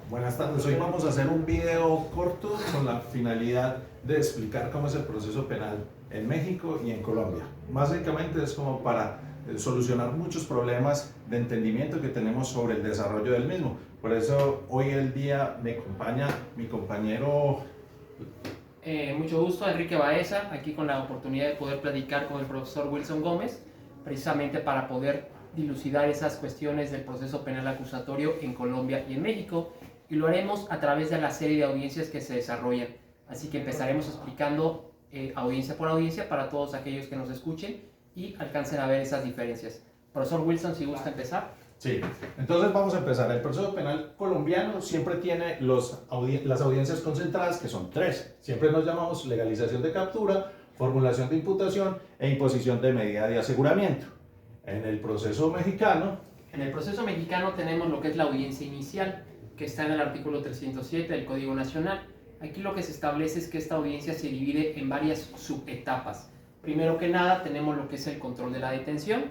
Buenas tardes, hoy vamos a hacer un video corto con la finalidad de explicar cómo es el proceso penal en México y en Colombia. Básicamente es como para solucionar muchos problemas de entendimiento que tenemos sobre el desarrollo del mismo. Por eso hoy el día me acompaña mi compañero. Mucho gusto, Enrique Baeza, aquí con la oportunidad de poder platicar con el profesor Wilson Gómez, precisamente para poder dilucidar esas cuestiones del proceso penal acusatorio en Colombia y en México, y lo haremos a través de la serie de audiencias que se desarrollan. Así que empezaremos explicando audiencia por audiencia para todos aquellos que nos escuchen y alcancen a ver esas diferencias. Profesor Wilson, si gusta empezar. Sí, entonces vamos a empezar. El proceso penal colombiano siempre tiene las audiencias concentradas, que son tres. Siempre nos llamamos legalización de captura, formulación de imputación e imposición de medida de aseguramiento. En el proceso mexicano tenemos lo que es la audiencia inicial, que está en el artículo 307 del Código Nacional. Aquí lo que se establece es que esta audiencia se divide en varias subetapas. Primero que nada tenemos lo que es el control de la detención,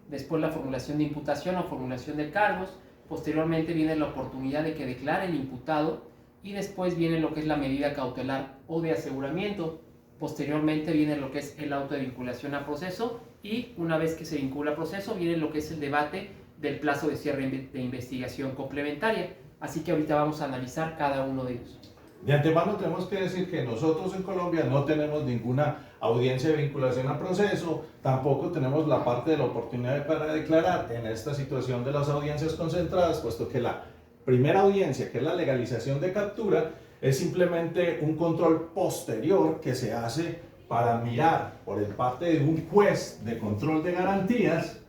después la formulación de imputación o formulación de cargos, posteriormente viene la oportunidad de que declare el imputado y después viene lo que es la medida cautelar o de aseguramiento. Posteriormente viene lo que es el auto de vinculación a proceso y una vez que se vincula a proceso viene lo que es el debate del plazo de cierre de investigación complementaria. Así que ahorita vamos a analizar cada uno de ellos. De antemano tenemos que decir que nosotros en Colombia no tenemos ninguna audiencia de vinculación a proceso, tampoco tenemos la parte de la oportunidad para declarar en esta situación de las audiencias concentradas, puesto que la primera audiencia, que es la legalización de captura, es simplemente un control posterior que se hace para mirar por el parte de un juez de control de garantías,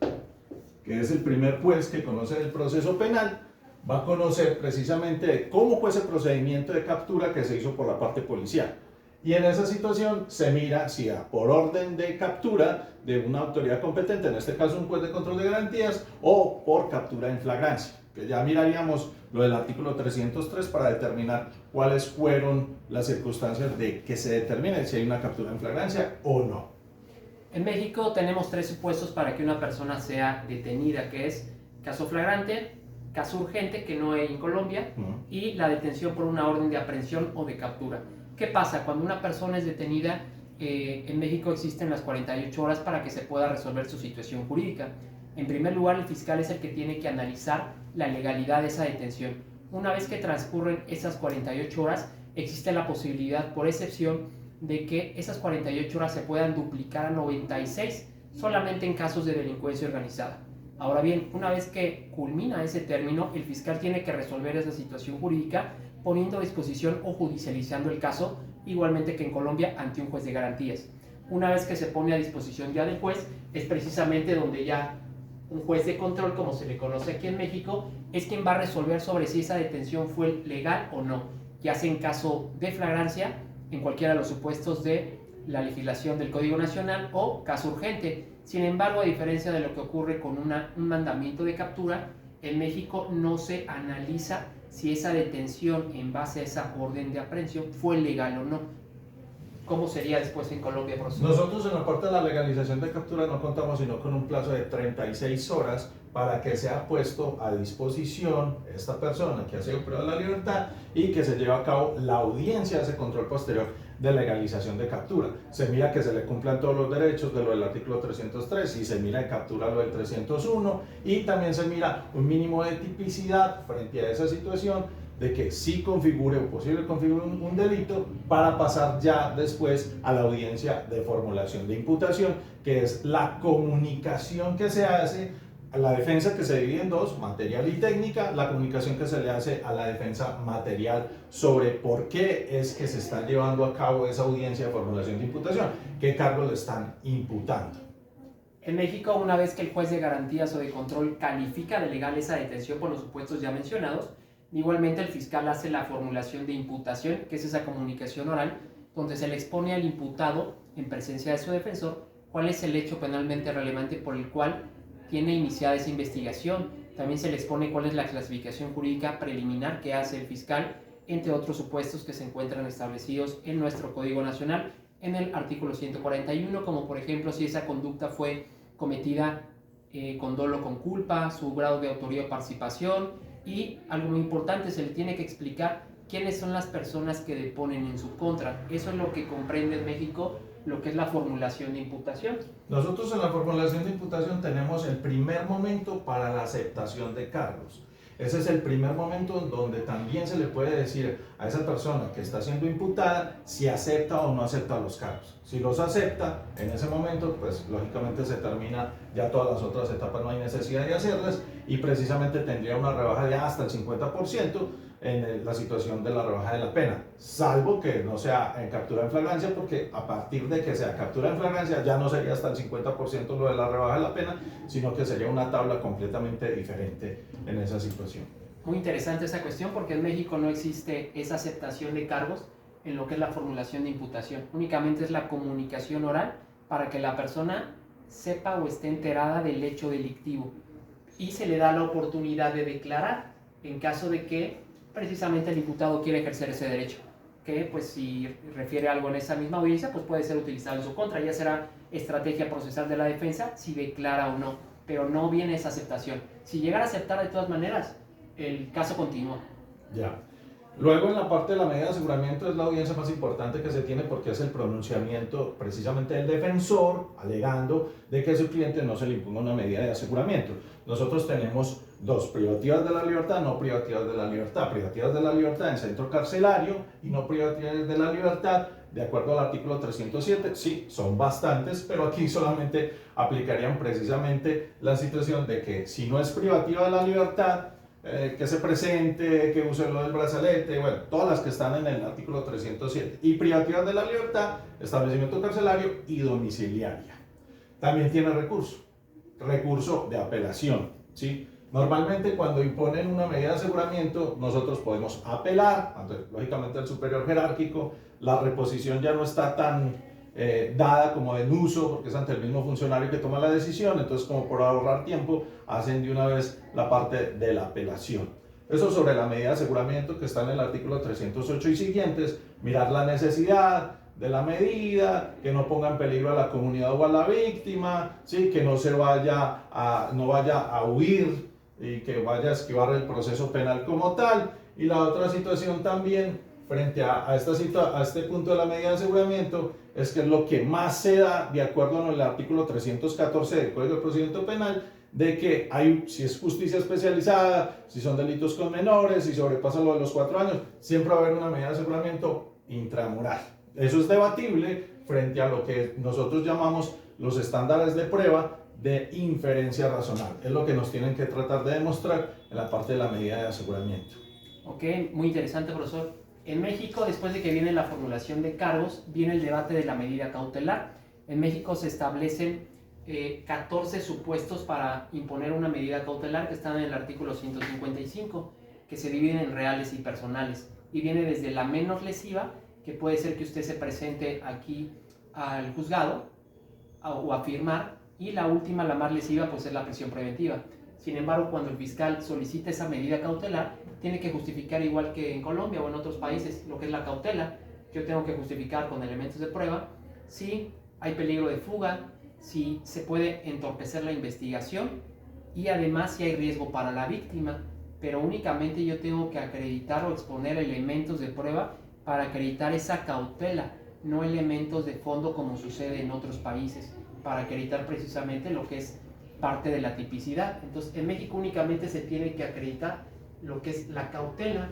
que es el primer juez que conoce el proceso penal, va a conocer precisamente cómo fue ese procedimiento de captura que se hizo por la parte policial. Y en esa situación se mira si por orden de captura de una autoridad competente, en este caso un juez de control de garantías, o por captura en flagrancia, que ya miraríamos lo del artículo 303 para determinar cuáles fueron las circunstancias de que se determine si hay una captura en flagrancia o no. En México tenemos tres supuestos para que una persona sea detenida, que es caso flagrante, caso urgente, que no hay en Colombia, y la detención por una orden de aprehensión o de captura. ¿Qué pasa? Cuando una persona es detenida, en México existen las 48 horas para que se pueda resolver su situación jurídica. En primer lugar, el fiscal es el que tiene que analizar la legalidad de esa detención. Una vez que transcurren esas 48 horas, existe la posibilidad, por excepción, de que esas 48 horas se puedan duplicar a 96, solamente en casos de delincuencia organizada. Ahora bien, una vez que culmina ese término, el fiscal tiene que resolver esa situación jurídica poniendo a disposición o judicializando el caso, igualmente que en Colombia, ante un juez de garantías. Una vez que se pone a disposición ya del juez, es precisamente donde ya un juez de control, como se le conoce aquí en México, es quien va a resolver sobre si esa detención fue legal o no, ya sea en caso de flagrancia, en cualquiera de los supuestos de la legislación del Código Nacional, o caso urgente. Sin embargo, a diferencia de lo que ocurre con un mandamiento de captura, en México no se analiza si esa detención en base a esa orden de aprehensión fue legal o no. ¿Cómo sería después en Colombia, profesor? Nosotros en la parte de la legalización de captura no contamos sino con un plazo de 36 horas para que sea puesto a disposición esta persona que ha sido privada de la libertad y que se lleve a cabo la audiencia de ese control posterior de legalización de captura. Se mira que se le cumplan todos los derechos de lo del artículo 303 y se mira en captura lo del 301 y también se mira un mínimo de tipicidad frente a esa situación de que sí configure o posible configure un delito para pasar ya después a la audiencia de formulación de imputación, que es la comunicación que se hace a la defensa, que se divide en dos, material y técnica, la comunicación que se le hace a la defensa material sobre por qué es que se está llevando a cabo esa audiencia de formulación de imputación, qué cargos le están imputando. En México, una vez que el juez de garantías o de control califica de legal esa detención por los supuestos ya mencionados, igualmente el fiscal hace la formulación de imputación, que es esa comunicación oral, donde se le expone al imputado, en presencia de su defensor, cuál es el hecho penalmente relevante por el cual tiene iniciada esa investigación. También se le expone cuál es la clasificación jurídica preliminar que hace el fiscal, entre otros supuestos que se encuentran establecidos en nuestro Código Nacional, en el artículo 141, como por ejemplo si esa conducta fue cometida con dolo con culpa, su grado de autoría o participación, Y algo muy importante, se le tiene que explicar quiénes son las personas que deponen en su contra. Eso es lo que comprende en México lo que es la formulación de imputación. Nosotros en la formulación de imputación tenemos el primer momento para la aceptación de cargos. Ese es el primer momento en donde también se le puede decir a esa persona que está siendo imputada si acepta o no acepta los cargos. Si los acepta, en ese momento, pues lógicamente se termina ya todas las otras etapas, no hay necesidad de hacerlas y precisamente tendría una rebaja de hasta el 50% en la situación de la rebaja de la pena, salvo que no sea en captura en flagrancia, porque a partir de que sea captura en flagrancia ya no sería hasta el 50% lo de la rebaja de la pena, sino que sería una tabla completamente diferente en esa situación. Muy interesante esa cuestión porque en México no existe esa aceptación de cargos en lo que es la formulación de imputación. Únicamente es la comunicación oral para que la persona sepa o esté enterada del hecho delictivo y se le da la oportunidad de declarar en caso de que precisamente el imputado quiere ejercer ese derecho, que pues si refiere algo en esa misma audiencia, pues puede ser utilizado en su contra, ya será estrategia procesal de la defensa si declara o no, pero no viene esa aceptación. Si llegara a aceptar de todas maneras, el caso continúa. Ya. Luego en la parte de la medida de aseguramiento es la audiencia más importante que se tiene porque es el pronunciamiento precisamente del defensor alegando de que a su cliente no se le imponga una medida de aseguramiento. Nosotros tenemos dos, privativas de la libertad, no privativas de la libertad. Privativas de la libertad en centro carcelario y no privativas de la libertad de acuerdo al artículo 307. Sí, son bastantes, pero aquí solamente aplicarían precisamente la situación de que si no es privativa de la libertad, que se presente, que use lo del brazalete, bueno, todas las que están en el artículo 307. Y privativas de la libertad, establecimiento carcelario y domiciliaria. También tiene recurso de apelación, ¿sí? Normalmente cuando imponen una medida de aseguramiento, nosotros podemos apelar, lógicamente el superior jerárquico, la reposición ya no está tan dada como en uso, porque es ante el mismo funcionario que toma la decisión, entonces como por ahorrar tiempo, hacen de una vez la parte de la apelación. Eso sobre la medida de aseguramiento que está en el artículo 308 y siguientes, mirar la necesidad de la medida, que no ponga en peligro a la comunidad o a la víctima, ¿sí? Que no vaya a huir y que vaya a esquivar el proceso penal como tal. Y la otra situación también frente a este punto de la medida de aseguramiento es que es lo que más se da de acuerdo con el artículo 314 del Código de Procedimiento Penal, de que si es justicia especializada, si son delitos con menores, si sobrepasa lo de los 4 años, siempre va a haber una medida de aseguramiento intramural. Eso es debatible frente a lo que nosotros llamamos los estándares de prueba de inferencia razonable. Es lo que nos tienen que tratar de demostrar en la parte de la medida de aseguramiento. Ok, muy interesante, profesor. En México, después de que viene la formulación de cargos, viene el debate de la medida cautelar. En México se establecen 14 supuestos para imponer una medida cautelar que están en el artículo 155, que se dividen en reales y personales. Y viene desde la menos lesiva, que puede ser que usted se presente aquí al juzgado o a firmar, y la última, la más lesiva, pues es la prisión preventiva. Sin embargo, cuando el fiscal solicita esa medida cautelar, tiene que justificar, igual que en Colombia o en otros países, lo que es la cautela. Yo tengo que justificar con elementos de prueba si hay peligro de fuga, si se puede entorpecer la investigación y además si hay riesgo para la víctima. Pero únicamente yo tengo que acreditar o exponer elementos de prueba para acreditar esa cautela, no elementos de fondo como sucede en otros países, para acreditar precisamente lo que es parte de la tipicidad. Entonces, en México únicamente se tiene que acreditar lo que es la cautela,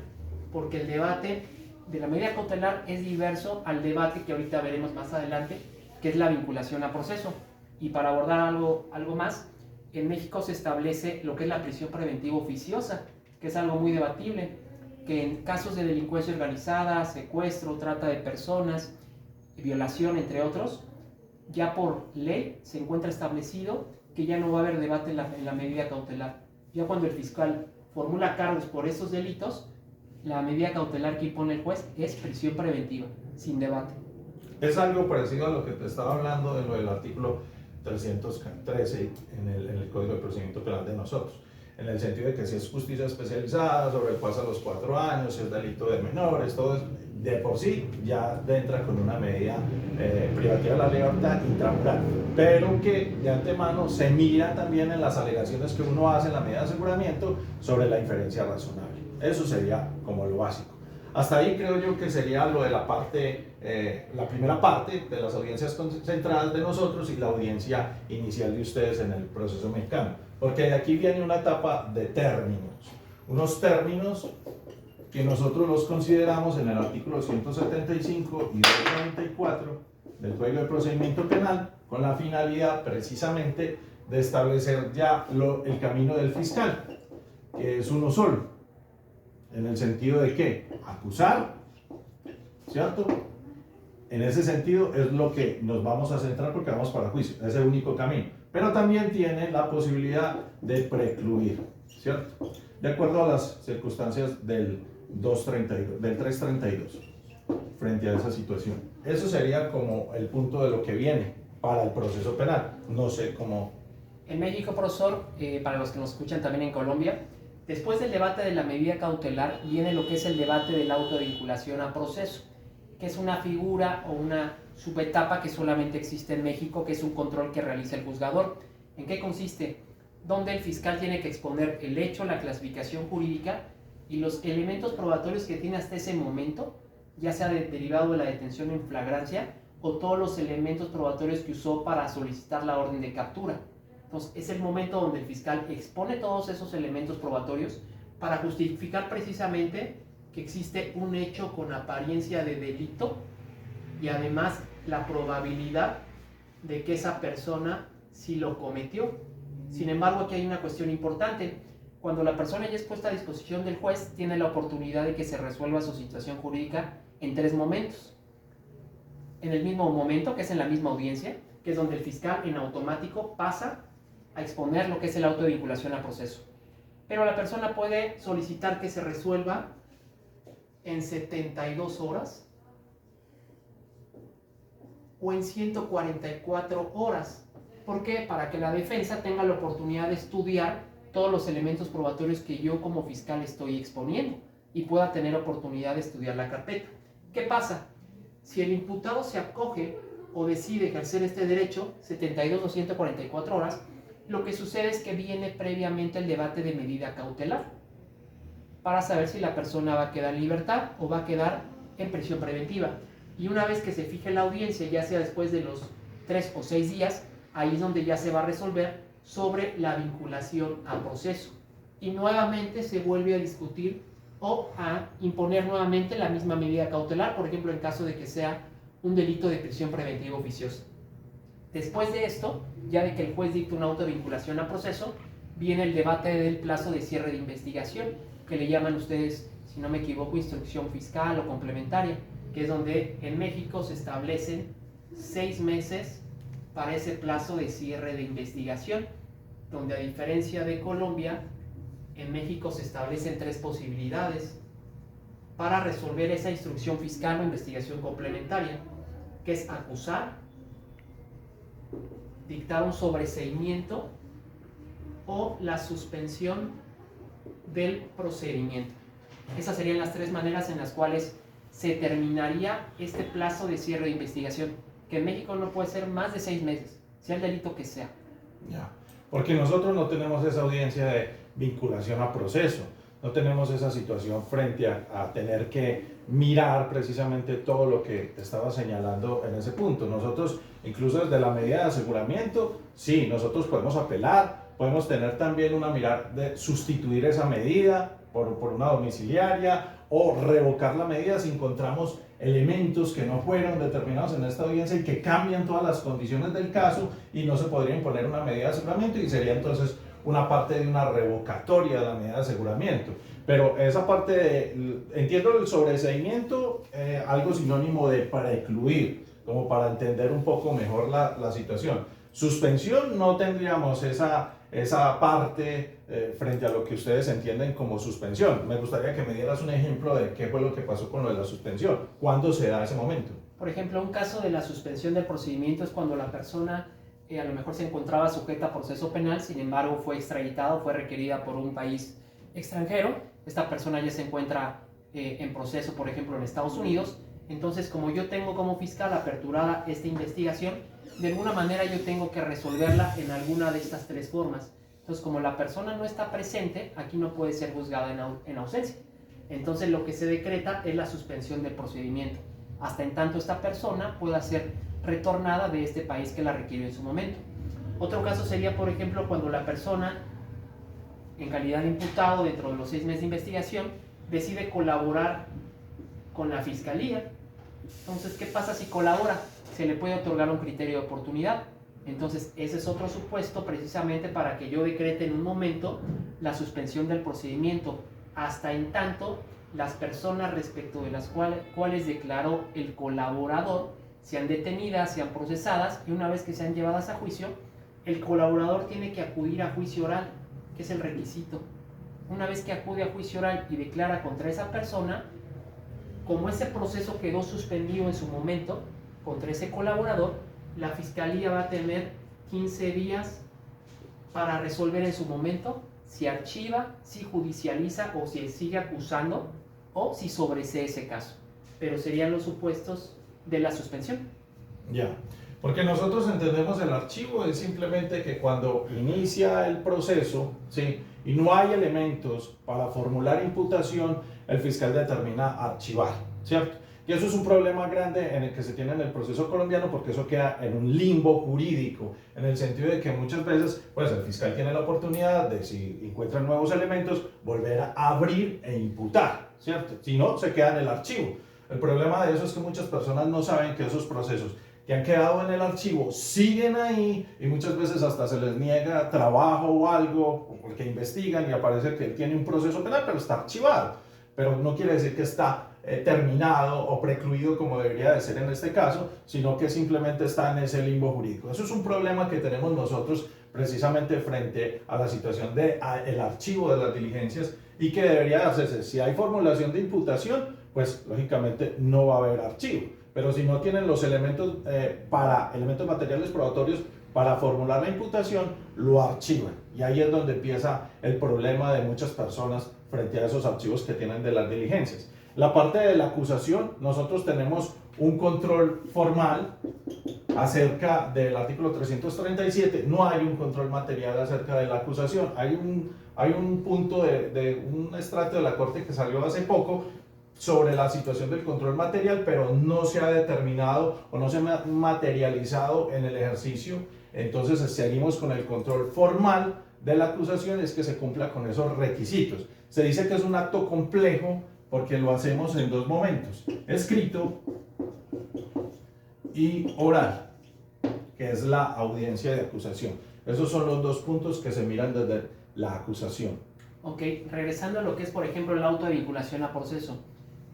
porque el debate de la medida cautelar es diverso al debate que ahorita veremos más adelante, que es la vinculación a proceso. Y para abordar algo más, en México se establece lo que es la prisión preventiva oficiosa, que es algo muy debatible, que en casos de delincuencia organizada, secuestro, trata de personas, violación, entre otros, ya por ley se encuentra establecido que ya no va a haber debate en la medida cautelar. Ya cuando el fiscal formula cargos por esos delitos, la medida cautelar que impone el juez es prisión preventiva, sin debate. Es algo parecido a lo que te estaba hablando de lo del artículo 313 en el Código de Procedimiento Penal de nosotros. en el sentido de que si es justicia especializada, sobre el paso a los 4 años, si es delito de menores, todo eso, de por sí ya entra con una medida privativa de la libertad intramural, pero que de antemano se mira también en las alegaciones que uno hace en la medida de aseguramiento sobre la inferencia razonable. Eso sería como lo básico. Hasta ahí creo yo que sería lo de la parte, la primera parte de las audiencias concentradas de nosotros y la audiencia inicial de ustedes en el proceso mexicano. Porque de aquí viene una etapa de términos, unos términos que nosotros los consideramos en el artículo 175 y 294 del Código de Procedimiento Penal con la finalidad precisamente de establecer ya el camino del fiscal, que es uno solo, en el sentido de que acusar, ¿cierto? En ese sentido es lo que nos vamos a centrar porque vamos para juicio, es el único camino, pero también tiene la posibilidad de precluir, ¿cierto? De acuerdo a las circunstancias del 332, frente a esa situación. Eso sería como el punto de lo que viene para el proceso penal. No sé cómo... En México, profesor, para los que nos escuchan también en Colombia, después del debate de la medida cautelar viene lo que es el debate de la autovinculación a proceso, que es una figura o una subetapa que solamente existe en México, que es un control que realiza el juzgador. ¿En qué consiste? Donde el fiscal tiene que exponer el hecho, la clasificación jurídica y los elementos probatorios que tiene hasta ese momento, ya sea derivado de la detención en flagrancia o todos los elementos probatorios que usó para solicitar la orden de captura. Entonces, es el momento donde el fiscal expone todos esos elementos probatorios para justificar precisamente que existe un hecho con apariencia de delito y además la probabilidad de que esa persona sí lo cometió. Sin embargo, aquí hay una cuestión importante. Cuando la persona ya es puesta a disposición del juez, tiene la oportunidad de que se resuelva su situación jurídica en 3 momentos. En el mismo momento, que es en la misma audiencia, que es donde el fiscal en automático pasa a exponer lo que es el auto de vinculación a proceso. Pero la persona puede solicitar que se resuelva en 72 horas o en 144 horas. ¿Por qué? Para que la defensa tenga la oportunidad de estudiar todos los elementos probatorios que yo como fiscal estoy exponiendo y pueda tener oportunidad de estudiar la carpeta. ¿Qué pasa? Si el imputado se acoge o decide ejercer este derecho, 72 o 144 horas, lo que sucede es que viene previamente el debate de medida cautelar para saber si la persona va a quedar en libertad o va a quedar en prisión preventiva. Y una vez que se fije la audiencia, ya sea después de los 3 o 6 días, ahí es donde ya se va a resolver sobre la vinculación a proceso. Y nuevamente se vuelve a discutir o a imponer nuevamente la misma medida cautelar, por ejemplo, en caso de que sea un delito de prisión preventiva oficiosa. Después de esto, ya de que el juez dicta una autovinculación a proceso, viene el debate del plazo de cierre de investigación, que le llaman ustedes, si no me equivoco, instrucción fiscal o complementaria, que es donde en México se establecen 6 meses para ese plazo de cierre de investigación, donde a diferencia de Colombia, en México se establecen 3 posibilidades para resolver esa instrucción fiscal o investigación complementaria, que es acusar, dictar un sobreseimiento o la suspensión del procedimiento. Esas serían las 3 maneras en las cuales se terminaría este plazo de cierre de investigación, que en México no puede ser más de 6 meses, sea el delito que sea. Ya, porque nosotros no tenemos esa audiencia de vinculación a proceso, no tenemos esa situación frente a tener que mirar precisamente todo lo que te estaba señalando en ese punto. Nosotros, incluso desde la medida de aseguramiento, sí, nosotros podemos apelar, podemos tener también una mirada de sustituir esa medida por una domiciliaria o revocar la medida si encontramos elementos que no fueron determinados en esta audiencia y que cambian todas las condiciones del caso y no se podría imponer una medida de aseguramiento y sería entonces una parte de una revocatoria de la medida de aseguramiento. Pero esa parte, entiendo el sobreseimiento, algo sinónimo de precluir, como para entender un poco mejor la situación. Suspensión no tendríamos esa parte frente a lo que ustedes entienden como suspensión. Me gustaría que me dieras un ejemplo de qué fue lo que pasó con lo de la suspensión. ¿Cuándo se da ese momento? Por ejemplo, un caso de la suspensión del procedimiento es cuando la persona a lo mejor se encontraba sujeta a proceso penal, sin embargo fue extraditada, fue requerida por un país extranjero. Esta persona ya se encuentra en proceso, por ejemplo, en Estados Unidos. Entonces, como yo tengo como fiscal aperturada esta investigación, de alguna manera yo tengo que resolverla en alguna de estas tres formas. Entonces, como la persona no está presente, aquí no puede ser juzgada en ausencia. Entonces, lo que se decreta es la suspensión del procedimiento, hasta en tanto esta persona pueda ser retornada de este país que la requirió en su momento. Otro caso sería, por ejemplo, cuando la persona, en calidad de imputado dentro de los 6 meses de investigación, decide colaborar con la fiscalía. Entonces, ¿qué pasa si colabora? Se le puede otorgar un criterio de oportunidad. Entonces, ese es otro supuesto precisamente para que yo decrete en un momento la suspensión del procedimiento, hasta en tanto las personas respecto de las cuales declaró el colaborador sean detenidas, sean procesadas, y una vez que sean llevadas a juicio, el colaborador tiene que acudir a juicio oral, que es el requisito. Una vez que acude a juicio oral y declara contra esa persona, como ese proceso quedó suspendido en su momento contra ese colaborador, la fiscalía va a tener 15 días para resolver en su momento si archiva, si judicializa o si sigue acusando o si sobresee ese caso. Pero serían los supuestos de la suspensión. Ya, porque nosotros entendemos el archivo es simplemente que cuando inicia el proceso, ¿sí?, y no hay elementos para formular imputación, el fiscal determina archivar, ¿cierto? Y eso es un problema grande en el que se tiene en el proceso colombiano, porque eso queda en un limbo jurídico, en el sentido de que muchas veces pues el fiscal tiene la oportunidad de, si encuentra nuevos elementos, volver a abrir e imputar, ¿cierto? Si no, se queda en el archivo. El problema de eso es que muchas personas no saben que esos procesos que han quedado en el archivo siguen ahí, y muchas veces hasta se les niega trabajo o algo, porque investigan y aparece que él tiene un proceso penal, pero está archivado. Pero no quiere decir que está terminado o precluido como debería de ser en este caso, sino que simplemente está en ese limbo jurídico. Eso es un problema que tenemos nosotros precisamente frente a la situación del archivo de las diligencias, y que debería hacerse. Si hay formulación de imputación, pues lógicamente no va a haber archivo, pero si no tienen los elementos elementos materiales probatorios para formular la imputación, lo archivan, y ahí es donde empieza el problema de muchas personas frente a esos archivos que tienen de las diligencias. La parte de la acusación, nosotros tenemos un control formal acerca del artículo 337, no hay un control material acerca de la acusación. Hay un punto de un extracto de la Corte que salió hace poco sobre la situación del control material, pero no se ha determinado o no se ha materializado en el ejercicio. Entonces seguimos con el control formal de la acusación, es que se cumpla con esos requisitos. Se dice que es un acto complejo porque lo hacemos en 2 momentos: escrito y oral, que es la audiencia de acusación. Esos son los 2 puntos que se miran desde la acusación. Ok, regresando a lo que es, por ejemplo, el auto de vinculación a proceso.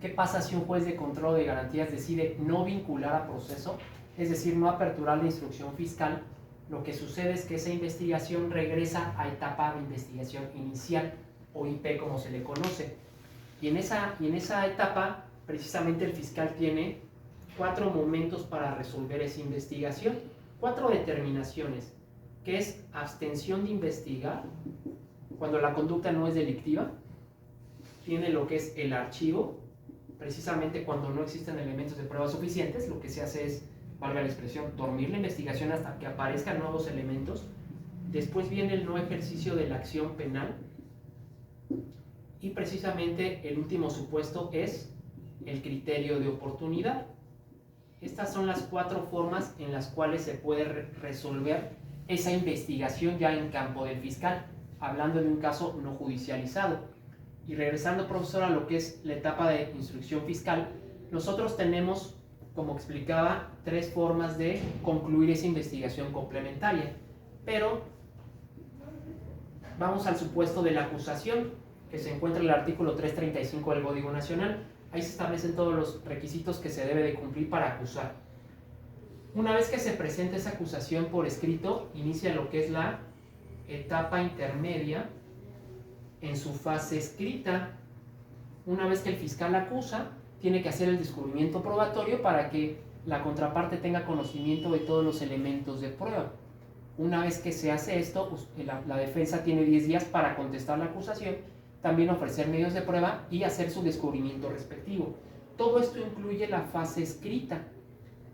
¿Qué pasa si un juez de control de garantías decide no vincular a proceso? Es decir, no aperturar la instrucción fiscal. Lo que sucede es que esa investigación regresa a etapa de investigación inicial, o IP como se le conoce. Y en esa etapa, precisamente el fiscal tiene 4 momentos para resolver esa investigación, 4 determinaciones, que es abstención de investigar, cuando la conducta no es delictiva. Tiene lo que es el archivo, precisamente cuando no existen elementos de prueba suficientes, lo que se hace es, valga la expresión, dormir la investigación hasta que aparezcan nuevos elementos. Después viene el no ejercicio de la acción penal, y precisamente el último supuesto es el criterio de oportunidad. Estas son las 4 formas en las cuales se puede resolver esa investigación ya en campo del fiscal, hablando de un caso no judicializado. Y regresando, profesor, a lo que es la etapa de instrucción fiscal, nosotros tenemos, como explicaba, 3 formas de concluir esa investigación complementaria. Pero vamos al supuesto de la acusación, que se encuentra en el artículo 335 del Código Nacional. Ahí se establecen todos los requisitos que se debe de cumplir para acusar. Una vez que se presenta esa acusación por escrito, inicia lo que es la etapa intermedia en su fase escrita. Una vez que el fiscal acusa, tiene que hacer el descubrimiento probatorio para que la contraparte tenga conocimiento de todos los elementos de prueba. Una vez que se hace esto, la defensa tiene 10 días para contestar la acusación, también ofrecer medios de prueba y hacer su descubrimiento respectivo. Todo esto incluye la fase escrita.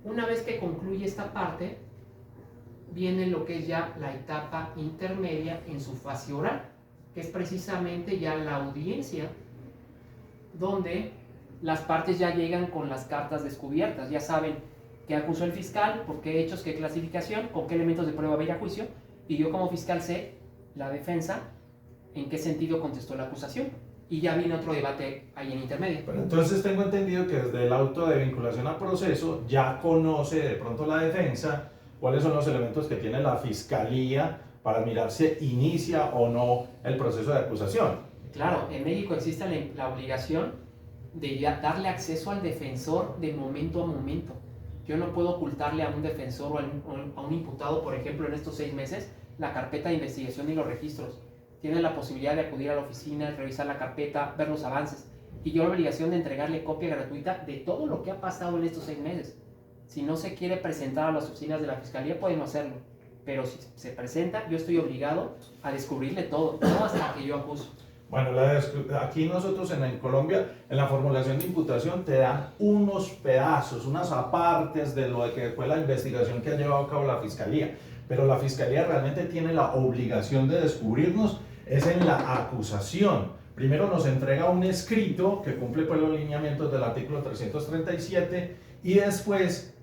Una vez que concluye esta parte, viene lo que es ya la etapa intermedia en su fase oral, que es precisamente ya la audiencia, donde las partes ya llegan con las cartas descubiertas, ya saben qué acusó el fiscal, por qué hechos, qué clasificación, con qué elementos de prueba va a ir a juicio, y yo como fiscal sé, la defensa, en qué sentido contestó la acusación. Y ya viene otro debate ahí en intermedio. Pero entonces tengo entendido que desde el auto de vinculación a proceso ya conoce de pronto la defensa cuáles son los elementos que tiene la fiscalía para mirar si inicia o no el proceso de acusación. Claro, en México existe la obligación de darle acceso al defensor de momento a momento. Yo no puedo ocultarle a un defensor o a un imputado, por ejemplo, en estos 6 meses, la carpeta de investigación y los registros. Tiene la posibilidad de acudir a la oficina, revisar la carpeta, ver los avances. Y yo la obligación de entregarle copia gratuita de todo lo que ha pasado en estos 6 meses. Si no se quiere presentar a las oficinas de la Fiscalía, puede no hacerlo. Pero si se presenta, yo estoy obligado a descubrirle todo, no hasta que yo acuso. Bueno, aquí nosotros en Colombia, en la formulación de imputación, te dan unos pedazos, unas apartes de lo que fue la investigación que ha llevado a cabo la Fiscalía. Pero la Fiscalía realmente tiene la obligación de descubrirnos, es en la acusación. Primero nos entrega un escrito que cumple pues los lineamientos del artículo 337 y después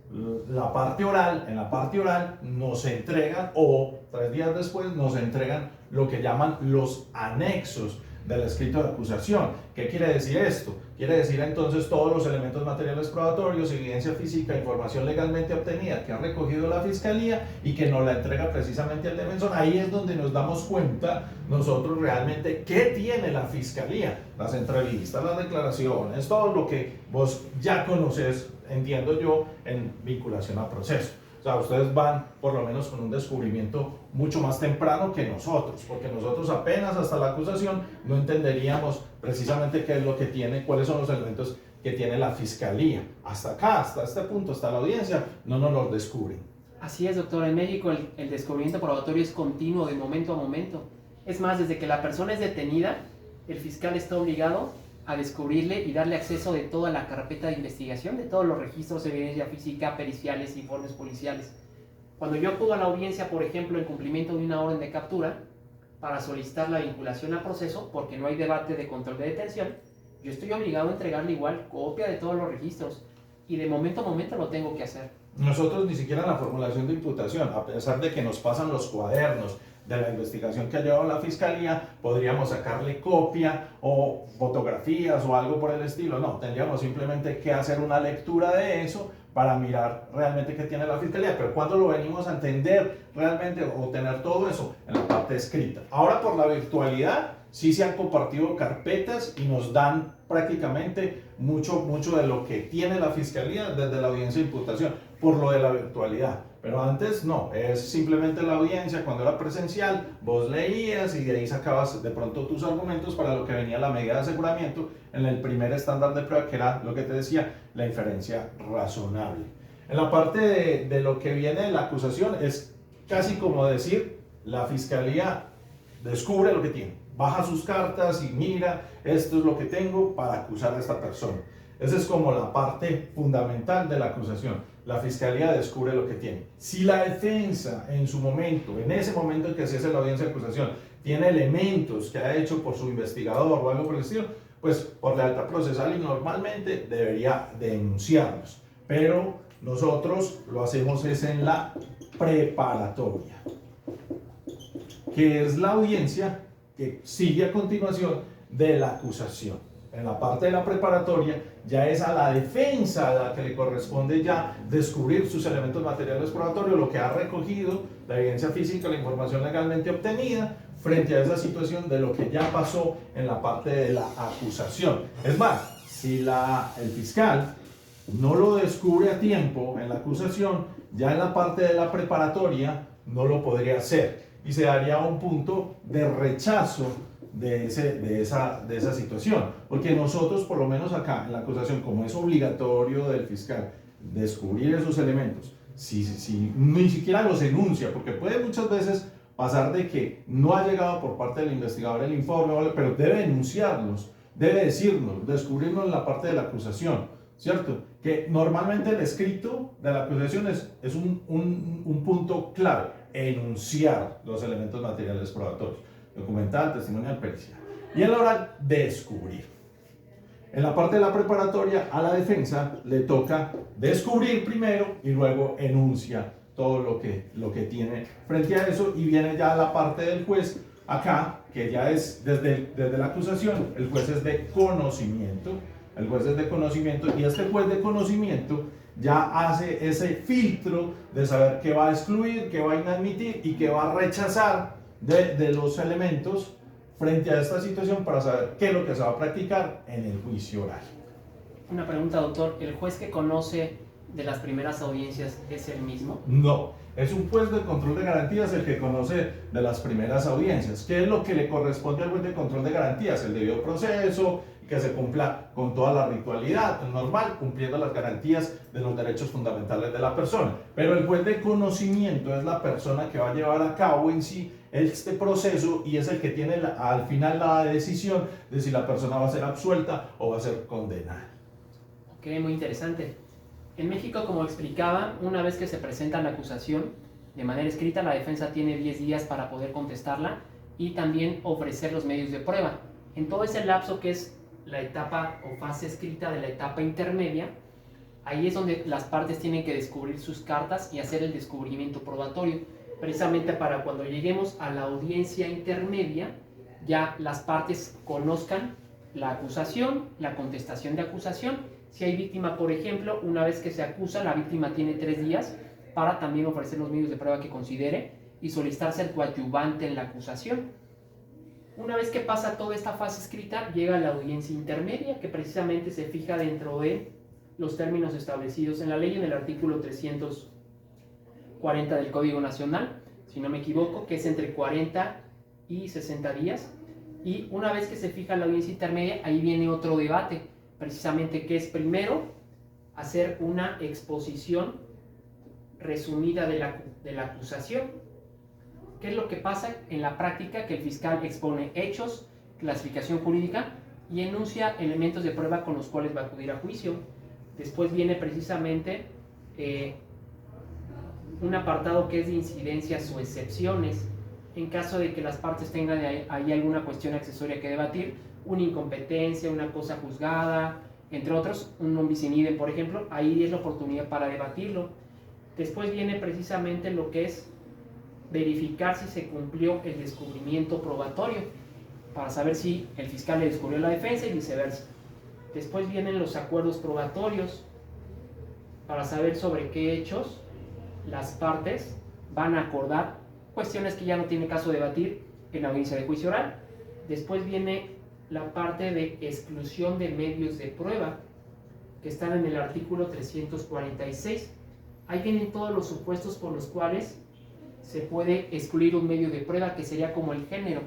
la parte oral, en la parte oral nos entregan, o 3 días después nos entregan lo que llaman los anexos del escrito de acusación. ¿Qué quiere decir esto? Quiere decir entonces todos los elementos materiales probatorios, evidencia física, información legalmente obtenida que ha recogido la Fiscalía y que nos la entrega precisamente al defensor. Ahí es donde nos damos cuenta nosotros realmente qué tiene la Fiscalía, las entrevistas, las declaraciones, todo lo que vos ya conoces, entiendo yo, en vinculación a proceso. O sea, ustedes van por lo menos con un descubrimiento mucho más temprano que nosotros, porque nosotros apenas hasta la acusación no entenderíamos precisamente qué es lo que tiene, cuáles son los elementos que tiene la Fiscalía. Hasta acá, hasta este punto, hasta la audiencia, no nos los descubren. Así es, doctor. En México el descubrimiento probatorio es continuo, de momento a momento. Es más, desde que la persona es detenida, el fiscal está obligado a descubrirle y darle acceso de toda la carpeta de investigación, de todos los registros, evidencia física, periciales, informes policiales. Cuando yo acudo a la audiencia, por ejemplo, en cumplimiento de una orden de captura, para solicitar la vinculación a proceso, porque no hay debate de control de detención, yo estoy obligado a entregarle igual copia de todos los registros y de momento a momento lo tengo que hacer. Nosotros ni siquiera en la formulación de imputación, a pesar de que nos pasan los cuadernos de la investigación que ha llevado la Fiscalía, podríamos sacarle copia o fotografías o algo por el estilo. No, tendríamos simplemente que hacer una lectura de eso para mirar realmente qué tiene la Fiscalía. Pero cuando lo venimos a entender realmente o tener todo eso en la parte escrita. Ahora por la virtualidad sí se han compartido carpetas y nos dan prácticamente mucho de lo que tiene la Fiscalía desde la audiencia de imputación por lo de la virtualidad. Pero antes no, es simplemente la audiencia, cuando era presencial, vos leías y de ahí sacabas de pronto tus argumentos para lo que venía la medida de aseguramiento en el primer estándar de prueba, que era lo que te decía, la inferencia razonable. En la parte de lo que viene de la acusación es casi como decir, la Fiscalía descubre lo que tiene, baja sus cartas y mira, esto es lo que tengo para acusar a esta persona. Esa es como la parte fundamental de la acusación. La Fiscalía descubre lo que tiene. Si la defensa en su momento, en ese momento en que se hace la audiencia de acusación, tiene elementos que ha hecho por su investigador o algo por el estilo, pues por lealtad procesal y normalmente debería denunciarlos. Pero nosotros lo hacemos es en la preparatoria, que es la audiencia que sigue a continuación de la acusación. En la parte de la preparatoria ya es a la defensa a la que le corresponde ya descubrir sus elementos materiales probatorios, lo que ha recogido, la evidencia física, la información legalmente obtenida, frente a esa situación de lo que ya pasó en la parte de la acusación. Es más, si el fiscal no lo descubre a tiempo en la acusación, ya en la parte de la preparatoria no lo podría hacer y se daría un punto de rechazo de esa situación, porque nosotros por lo menos acá en la acusación, como es obligatorio del fiscal descubrir esos elementos, si ni siquiera los enuncia, porque puede muchas veces pasar de que no ha llegado por parte del investigador el informe, ¿vale? Pero debe enunciarlos, debe decirnos, descubrirnos en la parte de la acusación, ¿cierto? Que normalmente el escrito de la acusación es un punto clave, enunciar los elementos materiales probatorios, documental, testimonial, pericial. Y en la oral, descubrir. En la parte de la preparatoria a la defensa le toca descubrir primero y luego enuncia todo lo que tiene frente a eso, y viene ya la parte del juez acá, que ya es desde la acusación. El juez es de conocimiento, y este juez de conocimiento ya hace ese filtro de saber qué va a excluir, qué va a inadmitir y qué va a rechazar de los elementos frente a esta situación, para saber qué es lo que se va a practicar en el juicio oral. Una pregunta, doctor. ¿El juez que conoce de las primeras audiencias es el mismo? No, es un juez de control de garantías el que conoce de las primeras audiencias. ¿Qué es lo que le corresponde al juez de control de garantías? El debido proceso, que se cumpla con toda la ritualidad normal, cumpliendo las garantías de los derechos fundamentales de la persona. Pero el juez de conocimiento es la persona que va a llevar a cabo en sí este proceso, y es el que tiene al final la decisión de si la persona va a ser absuelta o va a ser condenada. Ok, muy interesante. En México, como explicaba, una vez que se presenta la acusación de manera escrita, la defensa tiene 10 días para poder contestarla y también ofrecer los medios de prueba. En todo ese lapso, que es la etapa o fase escrita de la etapa intermedia, ahí es donde las partes tienen que descubrir sus cartas y hacer el descubrimiento probatorio, precisamente para cuando lleguemos a la audiencia intermedia, ya las partes conozcan la acusación, la contestación de acusación. Si hay víctima, por ejemplo, una vez que se acusa, la víctima tiene 3 días para también ofrecer los medios de prueba que considere y solicitar ser coadyuvante en la acusación. Una vez que pasa toda esta fase escrita, llega la audiencia intermedia, que precisamente se fija dentro de los términos establecidos en la ley, en el artículo 340 del Código Nacional, si no me equivoco, que es entre 40 y 60 días. Y una vez que se fija la audiencia intermedia, ahí viene otro debate, precisamente, que es primero hacer una exposición resumida de la acusación. ¿Qué es lo que pasa en la práctica? Que el fiscal expone hechos, clasificación jurídica y enuncia elementos de prueba con los cuales va a acudir a juicio. Después viene precisamente un apartado que es de incidencias o excepciones. En caso de que las partes tengan ahí alguna cuestión accesoria que debatir, una incompetencia, una cosa juzgada, entre otros, un non bis in idem, por ejemplo, ahí es la oportunidad para debatirlo. Después viene precisamente lo que es verificar si se cumplió el descubrimiento probatorio, para saber si el fiscal le descubrió a la defensa y viceversa. Después vienen los acuerdos probatorios, para saber sobre qué hechos las partes van a acordar, cuestiones que ya no tiene caso debatir en la audiencia de juicio oral. Después viene la parte de exclusión de medios de prueba, que están en el artículo 346. Ahí vienen todos los supuestos por los cuales se puede excluir un medio de prueba, que sería como el género,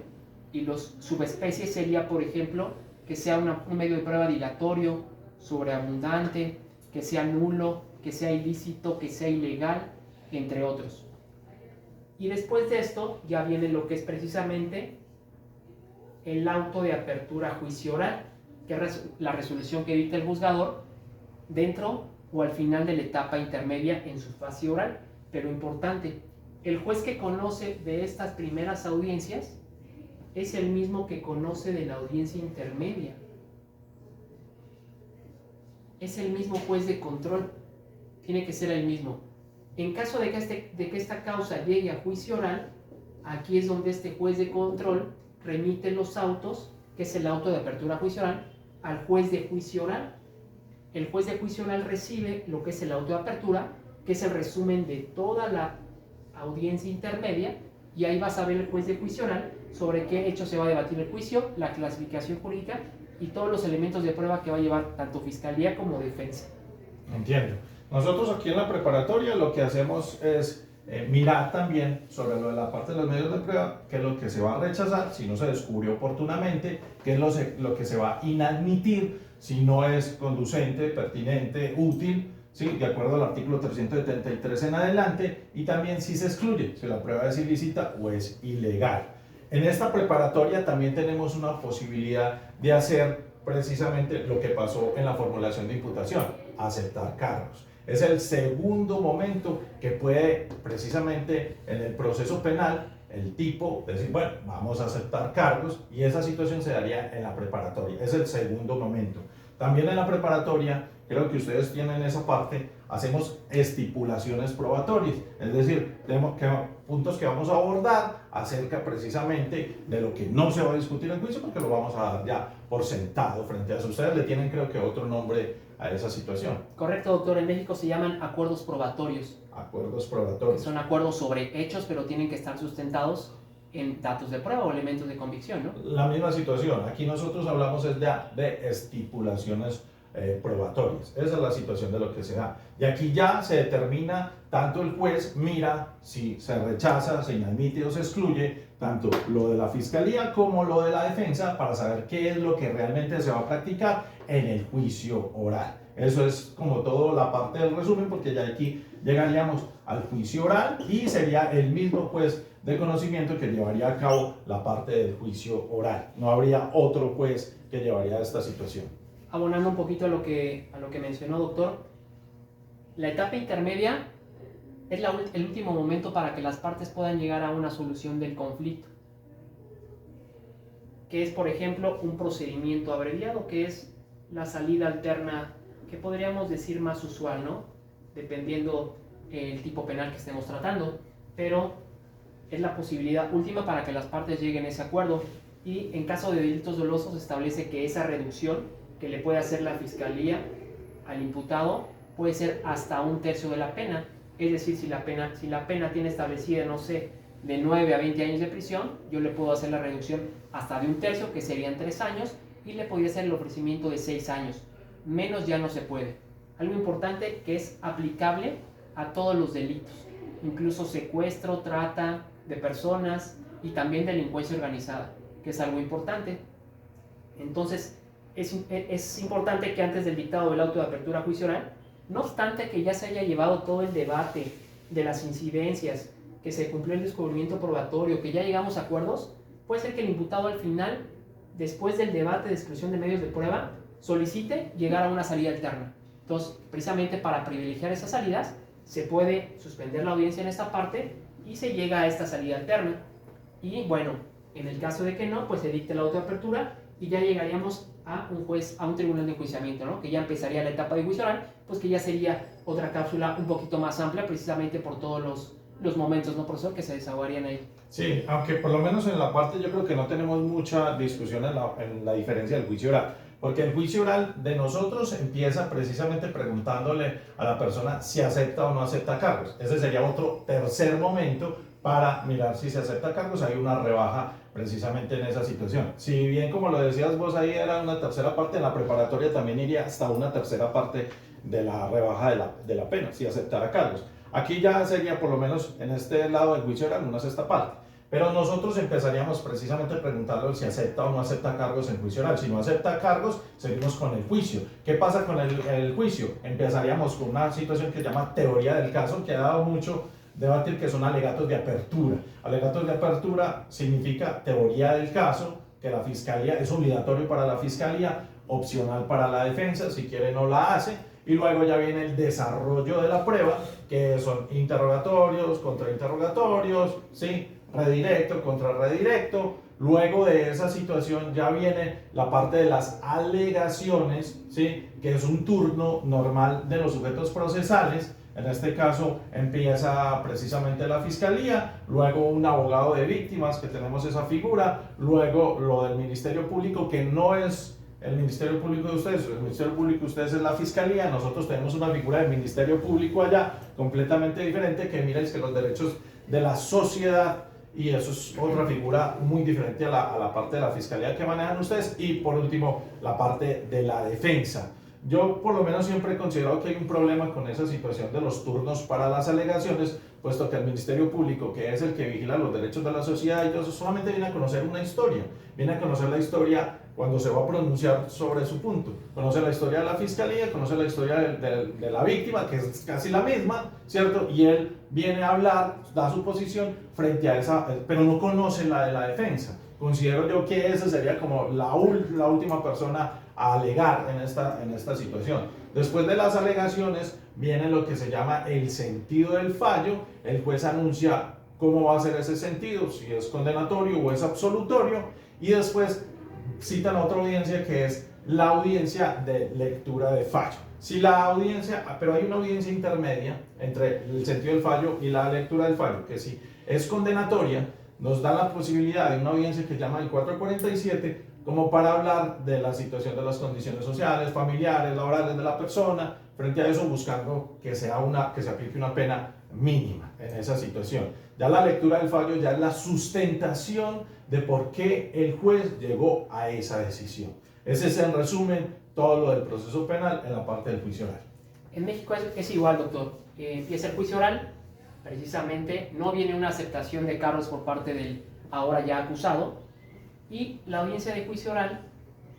y los subespecies sería, por ejemplo, que sea un medio de prueba dilatorio, sobreabundante, que sea nulo, que sea ilícito, que sea ilegal, entre otros. Y después de esto ya viene lo que es precisamente el auto de apertura a juicio oral, que es la resolución que dicta el juzgador dentro o al final de la etapa intermedia en su fase oral. Pero importante, el juez que conoce de estas primeras audiencias es el mismo que conoce de la audiencia intermedia. Es el mismo juez de control, tiene que ser el mismo. En caso de que esta causa llegue a juicio oral, aquí es donde este juez de control remite los autos, que es el auto de apertura a juicio oral, al juez de juicio oral. El juez de juicio oral recibe lo que es el auto de apertura, que es el resumen de toda la audiencia intermedia, y ahí va a saber el juez de juicio oral sobre qué hecho se va a debatir el juicio, la clasificación jurídica y todos los elementos de prueba que va a llevar tanto fiscalía como defensa. Entiendo. Nosotros aquí en la preparatoria lo que hacemos es mirar también sobre lo de la parte de los medios de prueba, qué es lo que se va a rechazar si no se descubrió oportunamente, qué es lo que se va a inadmitir si no es conducente, pertinente, útil ¿sí? De acuerdo al artículo 373 en adelante, y también si se excluye, si la prueba es ilícita o es ilegal. En esta preparatoria también tenemos una posibilidad de hacer precisamente lo que pasó en la formulación de imputación, aceptar cargos. Es el segundo momento que puede precisamente en el proceso penal el tipo decir, bueno, vamos a aceptar cargos, y esa situación se daría en la preparatoria. Es el segundo momento. También en la preparatoria, creo que ustedes tienen esa parte, hacemos estipulaciones probatorias, es decir, tenemos puntos que vamos a abordar acerca precisamente de lo que no se va a discutir en juicio, porque lo vamos a dar ya por sentado frente a eso. Ustedes le tienen, creo que, otro nombre a esa situación. Correcto, doctor. En México se llaman acuerdos probatorios. Acuerdos probatorios. Que son acuerdos sobre hechos, pero tienen que estar sustentados en datos de prueba o elementos de convicción, ¿no? La misma situación. Aquí nosotros hablamos es de estipulaciones probatorias. Esa es la situación de lo que se da. Y aquí ya se determina, tanto el juez mira si se rechaza, se inadmite o se excluye, tanto lo de la fiscalía como lo de la defensa, para saber qué es lo que realmente se va a practicar en el juicio oral. Eso es como todo la parte del resumen, porque ya aquí llegaríamos al juicio oral y sería el mismo juez de conocimiento que llevaría a cabo la parte del juicio oral. No habría otro juez que llevaría a esta situación. Abonando un poquito a lo que mencionó, doctor, la etapa intermedia es el último momento para que las partes puedan llegar a una solución del conflicto, que es, por ejemplo, un procedimiento abreviado, que es la salida alterna, que podríamos decir más usual, ¿no? Dependiendo el tipo penal que estemos tratando, pero es la posibilidad última para que las partes lleguen a ese acuerdo. Y en caso de delitos dolosos, establece que esa reducción que le puede hacer la fiscalía al imputado puede ser hasta 1/3 de la pena. Es decir, si la pena tiene establecida, no sé, de 9 a 20 años de prisión, yo le puedo hacer la reducción hasta de 1/3, que serían 3 años, y le podría hacer el ofrecimiento de 6 años. Menos ya no se puede. Algo importante que es aplicable a todos los delitos, incluso secuestro, trata de personas y también delincuencia organizada, que es algo importante. Entonces, es importante que antes del dictado del auto de apertura a juicio oral, no obstante que ya se haya llevado todo el debate de las incidencias, que se cumplió el descubrimiento probatorio, que ya llegamos a acuerdos, puede ser que el imputado al final, después del debate de exclusión de medios de prueba, solicite llegar a una salida alterna. Entonces, precisamente para privilegiar esas salidas, se puede suspender la audiencia en esta parte y se llega a esta salida alterna. Y bueno, en el caso de que no, pues se dicte el auto de apertura y ya llegaríamos a un juez, a un tribunal de enjuiciamiento, ¿no? Que ya empezaría la etapa de juicio oral, pues que ya sería otra cápsula un poquito más amplia, precisamente por todos los momentos, ¿no, profesor?, que se desahogarían ahí. Sí, aunque por lo menos en la parte yo creo que no tenemos mucha discusión en la diferencia del juicio oral, porque el juicio oral de nosotros empieza precisamente preguntándole a la persona si acepta o no acepta cargos. Ese sería otro tercer momento para mirar si se acepta cargos. Hay una rebaja precisamente en esa situación. Si bien, como lo decías vos, ahí era una tercera parte, en la preparatoria también iría hasta una tercera parte de la rebaja de la pena, si aceptara cargos. Aquí ya sería, por lo menos en este lado del juicio oral, una sexta parte. Pero nosotros empezaríamos precisamente preguntándole si acepta o no acepta cargos en juicio oral. Si no acepta cargos, seguimos con el juicio. ¿Qué pasa con el juicio? Empezaríamos con una situación que se llama teoría del caso, que ha dado mucho debatir, que son alegatos de apertura. Alegatos de apertura significa teoría del caso, que la fiscalía es obligatorio para la fiscalía, opcional para la defensa, si quiere no la hace, y luego ya viene el desarrollo de la prueba, que son interrogatorios, contrainterrogatorios, ¿sí? Redirecto, contra redirecto. Luego de esa situación ya viene la parte de las alegaciones, ¿sí? Que es un turno normal de los sujetos procesales. En este caso empieza precisamente la fiscalía, luego un abogado de víctimas, que tenemos esa figura, luego lo del Ministerio Público, que no es el Ministerio Público de ustedes, el Ministerio Público de ustedes es la fiscalía. Nosotros tenemos una figura del Ministerio Público allá, completamente diferente, que miráis que los derechos de la sociedad, y eso es otra figura muy diferente a la parte de la fiscalía que manejan ustedes. Y por último, la parte de la defensa. Yo por lo menos siempre he considerado que hay un problema con esa situación de los turnos para las alegaciones, puesto que el Ministerio Público, que es el que vigila los derechos de la sociedad, y todo eso, solamente viene a conocer una historia, viene a conocer la historia cuando se va a pronunciar sobre su punto. Conoce la historia de la fiscalía, conoce la historia de la víctima, que es casi la misma, ¿cierto? Y él viene a hablar, da su posición frente a esa, pero no conoce la de la defensa. Considero yo que esa sería como la última persona a alegar en esta situación. Después de las alegaciones viene lo que se llama el sentido del fallo. El juez anuncia cómo va a ser ese sentido, si es condenatorio o es absolutorio, y después citan a otra audiencia que es la audiencia de lectura de fallo. Si la audiencia, pero hay una audiencia intermedia entre el sentido del fallo y la lectura del fallo, que si es condenatoria, nos da la posibilidad de una audiencia que llama el 447, como para hablar de la situación de las condiciones sociales, familiares, laborales de la persona, frente a eso buscando que se aplique una pena mínima en esa situación. Ya la lectura del fallo ya es la sustentación de por qué el juez llegó a esa decisión. Ese es en resumen todo lo del proceso penal en la parte del juicio oral. En México es igual, doctor. Empieza el juicio oral, precisamente no viene una aceptación de cargos por parte del ahora ya acusado, y la audiencia de juicio oral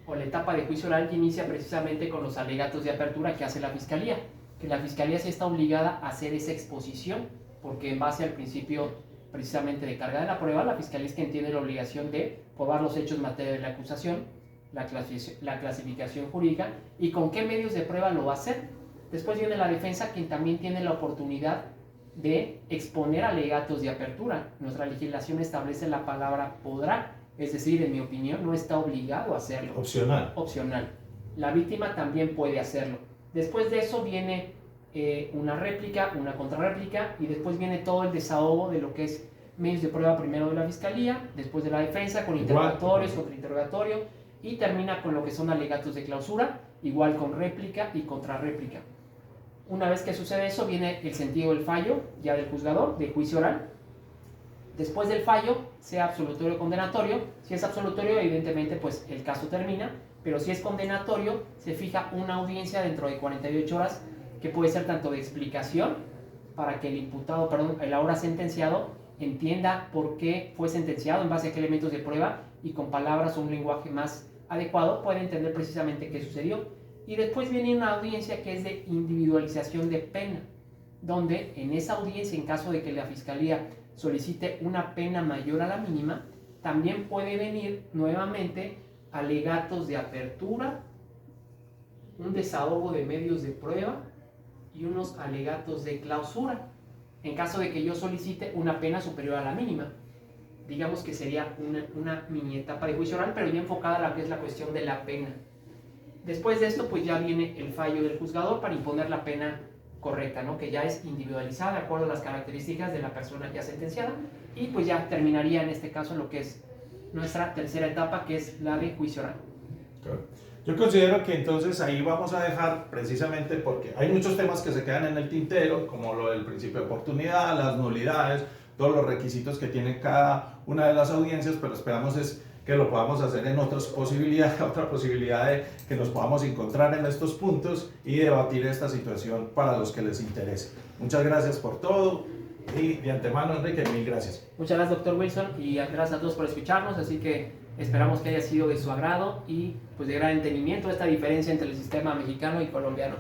o la etapa de juicio oral inicia precisamente con los alegatos de apertura que hace la fiscalía, que la fiscalía sí está obligada a hacer esa exposición, porque en base al principio precisamente de carga de la prueba, la fiscalía es quien tiene la obligación de probar los hechos materia de la acusación, la clasificación jurídica y con qué medios de prueba lo va a hacer. Después viene la defensa, quien también tiene la oportunidad de exponer alegatos de apertura. Nuestra legislación establece la palabra podrá, es decir, en mi opinión, no está obligado a hacerlo. Opcional. Opcional. La víctima también puede hacerlo. Después de eso viene una réplica, una contrarréplica, y después viene todo el desahogo de lo que es medios de prueba, primero de la fiscalía, después de la defensa, con interrogatorios, contrainterrogatorio, y termina con lo que son alegatos de clausura, igual con réplica y contrarréplica. Una vez que sucede eso, viene el sentido del fallo, ya del juzgador, de juicio oral. Después del fallo, sea absolutorio o condenatorio. Si es absolutorio, evidentemente, pues el caso termina, pero si es condenatorio, se fija una audiencia dentro de 48 horas, que puede ser tanto de explicación, para que el imputado, el ahora sentenciado, entienda por qué fue sentenciado, en base a qué elementos de prueba, y con palabras o un lenguaje más adecuado, puede entender precisamente qué sucedió. Y después viene una audiencia que es de individualización de pena, donde en esa audiencia, en caso de que la fiscalía solicite una pena mayor a la mínima, también puede venir nuevamente alegatos de apertura, un desahogo de medios de prueba y unos alegatos de clausura, en caso de que yo solicite una pena superior a la mínima. Digamos que sería una mini etapa de juicio oral, pero ya enfocada a lo que es la cuestión de la pena. Después de esto, pues ya viene el fallo del juzgador para imponer la pena correcta, ¿no? Que ya es individualizada de acuerdo a las características de la persona ya sentenciada, y pues ya terminaría en este caso lo que es nuestra tercera etapa, que es la de juicio oral. Claro. Yo considero que entonces ahí vamos a dejar, precisamente porque hay muchos temas que se quedan en el tintero, como lo del principio de oportunidad, las nulidades, todos los requisitos que tiene cada una de las audiencias, pero esperamos es que lo podamos hacer en otras posibilidades, otra posibilidad de que nos podamos encontrar en estos puntos y debatir esta situación para los que les interese. Muchas gracias por todo y de antemano, Enrique, mil gracias. Muchas gracias, doctor Wilson, y gracias a todos por escucharnos, así que esperamos que haya sido de su agrado y pues de gran entendimiento esta diferencia entre el sistema mexicano y colombiano.